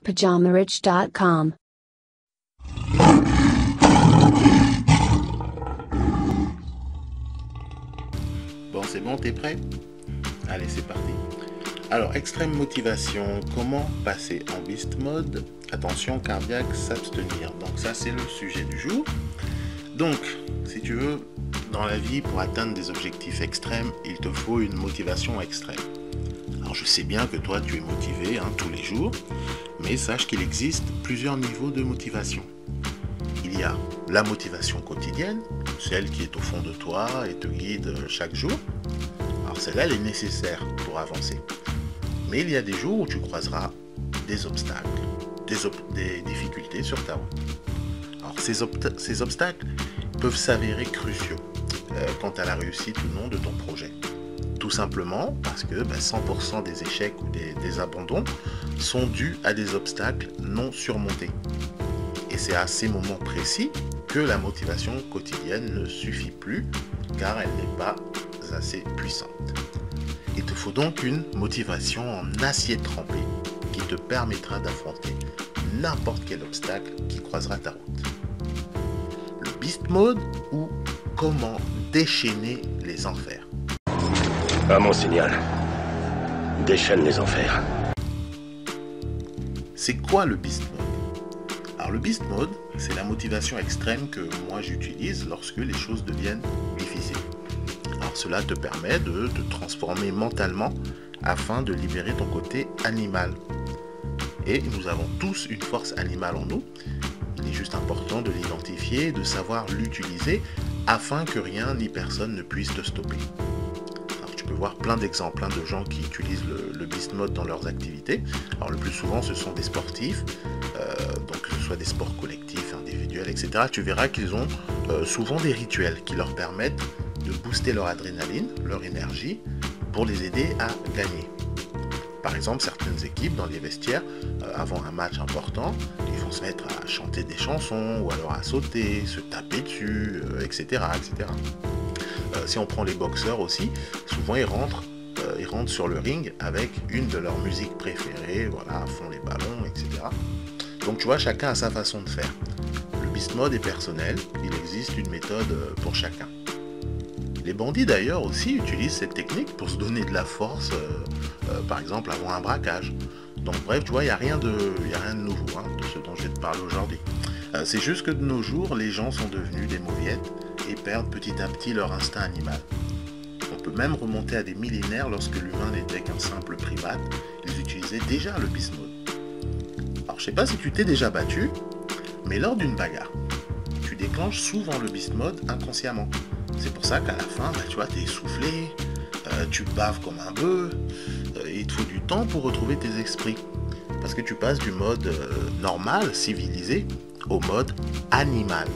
PajamaRich.com. Bon, c'est bon, t'es prêt? Allez, c'est parti. Alors, extrême motivation, comment passer en beast mode? Attention cardiaque, s'abstenir. Donc ça, c'est le sujet du jour. Donc, si tu veux, dans la vie, pour atteindre des objectifs extrêmes, il te faut une motivation extrême. Alors, je sais bien que toi, tu es motivé tous les jours, mais sache qu'il existe plusieurs niveaux de motivation. Il y a la motivation quotidienne, celle qui est au fond de toi et te guide chaque jour. Alors celle-là, elle est nécessaire pour avancer. Mais il y a des jours où tu croiseras des obstacles, des difficultés sur ta route. Alors ces obstacles peuvent s'avérer cruciaux quant à la réussite ou non de ton projet. Tout simplement parce que 100% des échecs ou des abandons sont dus à des obstacles non surmontés. Et c'est à ces moments précis que la motivation quotidienne ne suffit plus, car elle n'est pas assez puissante. Il te faut donc une motivation en acier trempé qui te permettra d'affronter n'importe quel obstacle qui croisera ta route. Le Beast Mode ou comment déchaîner les enfers. À mon signal, déchaîne les enfers. C'est quoi le Beast Mode? Alors le Beast Mode, c'est la motivation extrême que moi j'utilise lorsque les choses deviennent difficiles. Alors cela te permet de te transformer mentalement afin de libérer ton côté animal. Et nous avons tous une force animale en nous. Il est juste important de l'identifier et de savoir l'utiliser afin que rien ni personne ne puisse te stopper. Alors tu peux voir plein d'exemples de gens qui utilisent le Beast Mode dans leurs activités. Alors le plus souvent ce sont des sportifs, donc que ce soit des sports collectifs, individuels, etc. Tu verras qu'ils ont souvent des rituels qui leur permettent de booster leur adrénaline, leur énergie, pour les aider à gagner. Par exemple, certaines équipes dans les vestiaires, avant un match important, ils vont se mettre à chanter des chansons, ou alors à sauter, se taper dessus, etc. etc. Si on prend les boxeurs aussi, souvent ils rentrent sur le ring avec une de leurs musiques préférées, voilà, font les ballons, etc. Donc tu vois, chacun a sa façon de faire. Le Beast Mode est personnel, il existe une méthode pour chacun. Les bandits d'ailleurs aussi utilisent cette technique pour se donner de la force, par exemple avant un braquage. Donc bref, tu vois, il n'y a rien de nouveau de ce dont je vais te parler aujourd'hui. C'est juste que de nos jours, les gens sont devenus des mauviettes et perdent petit à petit leur instinct animal. On peut même remonter à des millénaires lorsque l'humain n'était qu'un simple primate. Ils utilisaient déjà le Beast Mode. Alors je sais pas si tu t'es déjà battu, mais lors d'une bagarre, tu déclenches souvent le Beast Mode inconsciemment. C'est pour ça qu'à la fin, tu vois, t'es essoufflé, tu baves comme un bœuf, et il te faut du temps pour retrouver tes esprits. Parce que tu passes du mode normal, civilisé, au mode animal.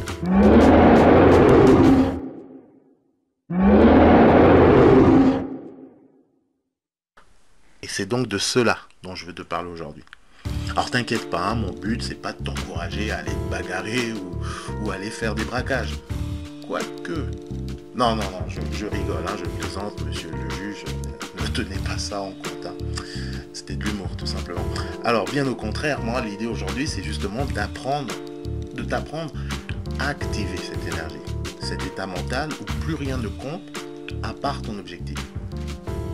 Et c'est donc de cela dont je veux te parler aujourd'hui. Alors t'inquiète pas, mon but c'est pas de t'encourager à aller te bagarrer ou aller faire des braquages. Quoique... Non, je rigole, je plaisante, monsieur le juge, ne tenez pas ça en compte. C'était de l'humour, tout simplement. Alors, bien au contraire, moi, l'idée aujourd'hui, c'est justement de t'apprendre à activer cette énergie, cet état mental où plus rien ne compte à part ton objectif.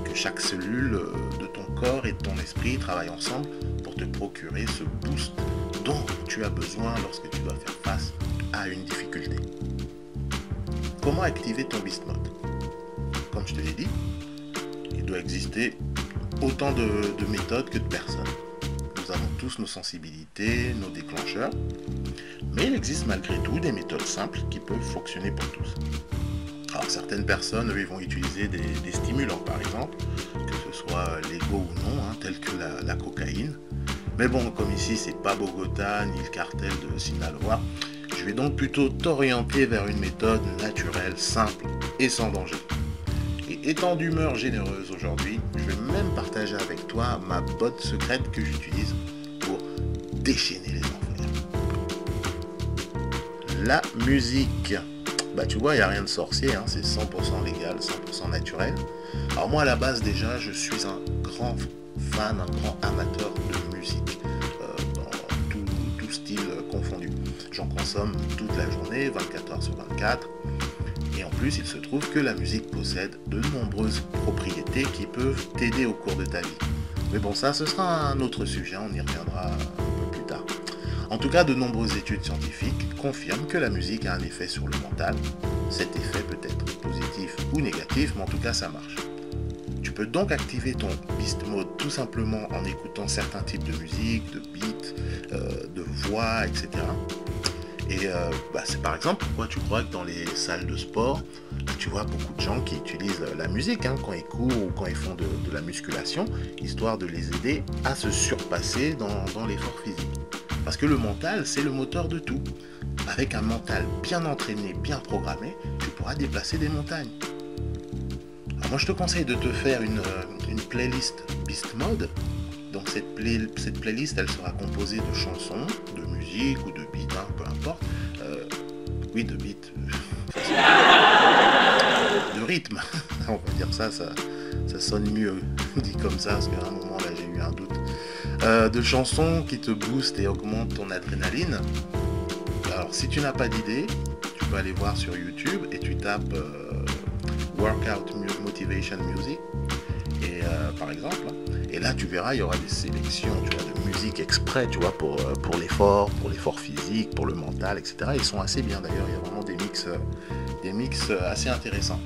Que chaque cellule de ton corps et de ton esprit travaillent ensemble pour te procurer ce boost dont tu as besoin lorsque tu dois faire face à une difficulté. Comment activer ton Beast Mode? Comme je te l'ai dit, il doit exister autant de méthodes que de personnes. Nous avons tous nos sensibilités, nos déclencheurs, mais il existe malgré tout des méthodes simples qui peuvent fonctionner pour tous. Alors certaines personnes ils vont utiliser des stimulants par exemple, que ce soit légaux ou non, tels que la cocaïne. Mais bon, comme ici c'est pas Bogota ni le cartel de Sinaloa, je vais donc plutôt t'orienter vers une méthode naturelle, simple et sans danger. Et étant d'humeur généreuse aujourd'hui, je vais même partager avec toi ma botte secrète que j'utilise pour déchaîner les enfers. La musique. Tu vois, il n'y a rien de sorcier, c'est 100% légal, 100% naturel. Alors moi à la base déjà, je suis un grand fan, un grand amateur de musique. styles confondus. J'en consomme toute la journée, 24 heures sur 24. Et en plus, il se trouve que la musique possède de nombreuses propriétés qui peuvent t'aider au cours de ta vie. Mais bon, ça, ce sera un autre sujet, on y reviendra un peu plus tard. En tout cas, de nombreuses études scientifiques confirment que la musique a un effet sur le mental. Cet effet peut être positif ou négatif, mais en tout cas, ça marche. Tu peux donc activer ton Beast Mode tout simplement en écoutant certains types de musique, de beats, de voix, etc. Et c'est par exemple pourquoi tu crois que dans les salles de sport, tu vois beaucoup de gens qui utilisent la musique quand ils courent ou quand ils font de la musculation, histoire de les aider à se surpasser dans l'effort physique. Parce que le mental, c'est le moteur de tout. Avec un mental bien entraîné, bien programmé, tu pourras déplacer des montagnes. Alors moi, je te conseille de te faire une playlist Beast Mode. Donc cette playlist, elle sera composée de chansons, de musique ou de beats, peu importe. Oui, de beats. De rythme. On va dire ça sonne mieux dit comme ça, parce qu'à un moment là, j'ai eu un doute. De chansons qui te boostent et augmentent ton adrénaline. Alors si tu n'as pas d'idée, tu peux aller voir sur YouTube et tu tapes Workout Motivation Music, et par exemple, et là tu verras, il y aura des sélections, tu vois, de musique exprès, tu vois, pour l'effort physique, pour le mental, etc. Ils sont assez bien d'ailleurs, il y a vraiment des mix assez intéressants.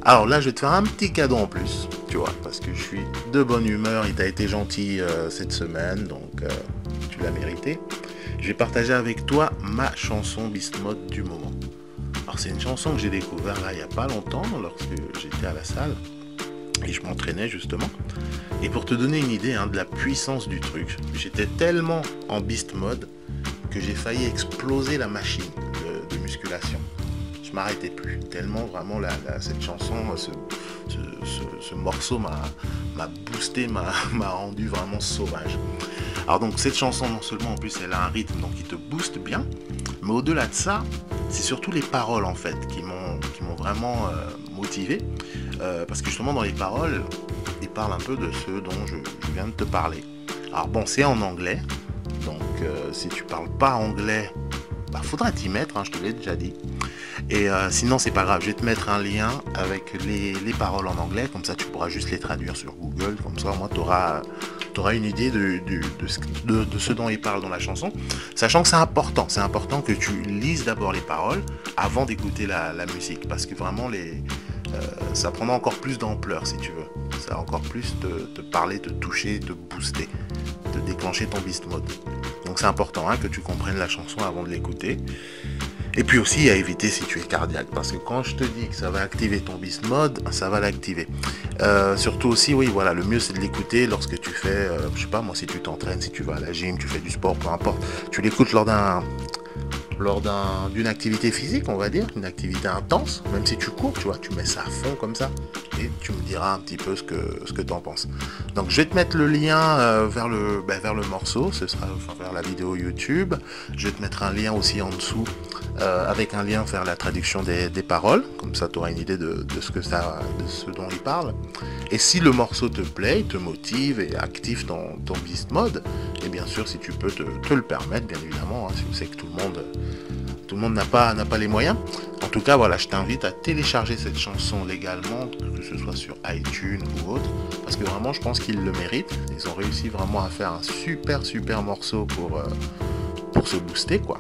Alors là, je vais te faire un petit cadeau en plus, tu vois, parce que je suis de bonne humeur, il t'a été gentil cette semaine, donc tu l'as mérité. Je vais partager avec toi ma chanson Beast Mode du moment. Alors c'est une chanson que j'ai découvert là il n'y a pas longtemps, lorsque j'étais à la salle, et je m'entraînais justement. Et pour te donner une idée de la puissance du truc, j'étais tellement en Beast Mode que j'ai failli exploser la machine de musculation. Je m'arrêtais plus, tellement vraiment cette chanson, ce morceau m'a boosté, m'a rendu vraiment sauvage. Alors donc cette chanson, non seulement en plus elle a un rythme donc qui te booste bien, mais au-delà de ça, c'est surtout les paroles en fait qui m'ont vraiment motivé, parce que justement dans les paroles, il parle un peu de ce dont je viens de te parler. Alors bon, c'est en anglais, donc si tu parles pas anglais, faudra t'y mettre, je te l'ai déjà dit. Et sinon c'est pas grave, je vais te mettre un lien avec les paroles en anglais, comme ça tu pourras juste les traduire sur Google, comme ça au moins tu auras une idée de ce dont il parle dans la chanson, sachant que c'est important que tu lises d'abord les paroles avant d'écouter la musique, parce que vraiment ça prendra encore plus d'ampleur si tu veux, ça va encore plus te parler, te toucher, te booster, te déclencher ton Beast Mode. Donc c'est important que tu comprennes la chanson avant de l'écouter. Et puis aussi à éviter si tu es cardiaque, parce que quand je te dis que ça va activer ton Beast Mode, ça va l'activer. Surtout aussi, oui, voilà, le mieux c'est de l'écouter lorsque tu fais, je sais pas moi, si tu t'entraînes, si tu vas à la gym, tu fais du sport, peu importe. Tu l'écoutes lors d'une activité physique, on va dire, une activité intense, même si tu cours, tu vois, tu mets ça à fond comme ça, et tu me diras un petit peu ce que tu en penses. Donc je vais te mettre le lien vers le morceau, ce sera vers la vidéo YouTube. Je vais te mettre un lien aussi en dessous avec un lien vers la traduction des paroles, comme ça tu auras une idée de ce dont il parle. Et si le morceau te plaît, te motive et active ton Beast Mode, et bien sûr si tu peux te le permettre, bien évidemment, si vous savez que tout le monde n'a pas les moyens. En tout cas, voilà, je t'invite à télécharger cette chanson légalement, que ce soit sur iTunes ou autre, parce que vraiment, je pense qu'ils le méritent. Ils ont réussi vraiment à faire un super morceau pour se booster, quoi.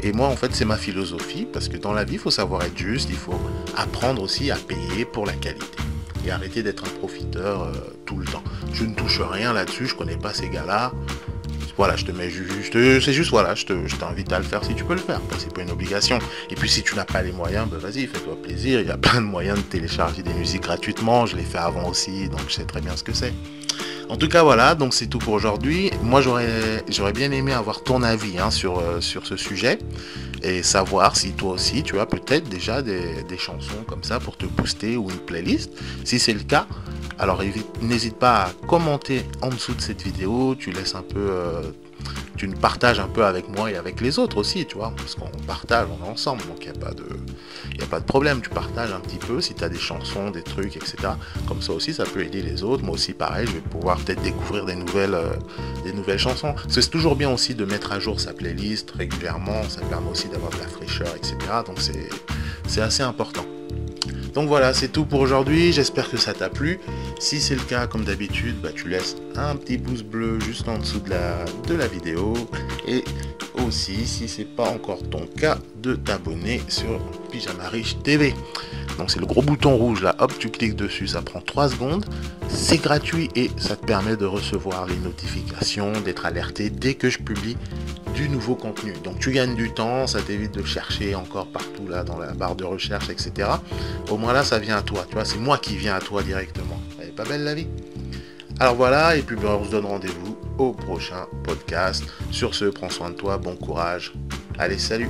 Et moi, en fait, c'est ma philosophie, parce que dans la vie, il faut savoir être juste, il faut apprendre aussi à payer pour la qualité. Et arrêter d'être un profiteur tout le temps. Je ne touche rien là-dessus, je connais pas ces gars-là. Voilà, je t'invite à le faire si tu peux le faire, c'est pas une obligation. Et puis si tu n'as pas les moyens, vas-y, fais-toi plaisir, il y a plein de moyens de télécharger des musiques gratuitement, je l'ai fait avant aussi, donc je sais très bien ce que c'est. En tout cas voilà, donc c'est tout pour aujourd'hui. Moi j'aurais bien aimé avoir ton avis sur ce sujet, et savoir si toi aussi tu as peut-être déjà des chansons comme ça pour te booster ou une playlist. Si c'est le cas, Alors n'hésite pas à commenter en dessous de cette vidéo, tu laisses un peu, tu nous partages un peu avec moi et avec les autres aussi, tu vois, parce qu'on partage, on est ensemble, donc il n'y a pas de problème, tu partages un petit peu si tu as des chansons, des trucs, etc. Comme ça aussi, ça peut aider les autres. Moi aussi, pareil, je vais pouvoir peut-être découvrir des nouvelles chansons. Parce que c'est toujours bien aussi de mettre à jour sa playlist régulièrement, ça permet aussi d'avoir de la fraîcheur, etc. Donc c'est assez important. Donc voilà, c'est tout pour aujourd'hui, j'espère que ça t'a plu. Si c'est le cas, comme d'habitude, tu laisses un petit pouce bleu juste en dessous de la vidéo. Et aussi, si c'est pas encore ton cas, de t'abonner sur Pyjama Riche TV. Donc c'est le gros bouton rouge là, hop, tu cliques dessus, ça prend 3 secondes. C'est gratuit et ça te permet de recevoir les notifications, d'être alerté dès que je publie du nouveau contenu. Donc tu gagnes du temps, ça t'évite de chercher encore partout là dans la barre de recherche, etc. Au moins là, ça vient à toi, tu vois, c'est moi qui viens à toi directement. Elle est pas belle la vie? Alors voilà, et puis on se donne rendez-vous au prochain podcast. Sur ce, prends soin de toi, bon courage. Allez, salut!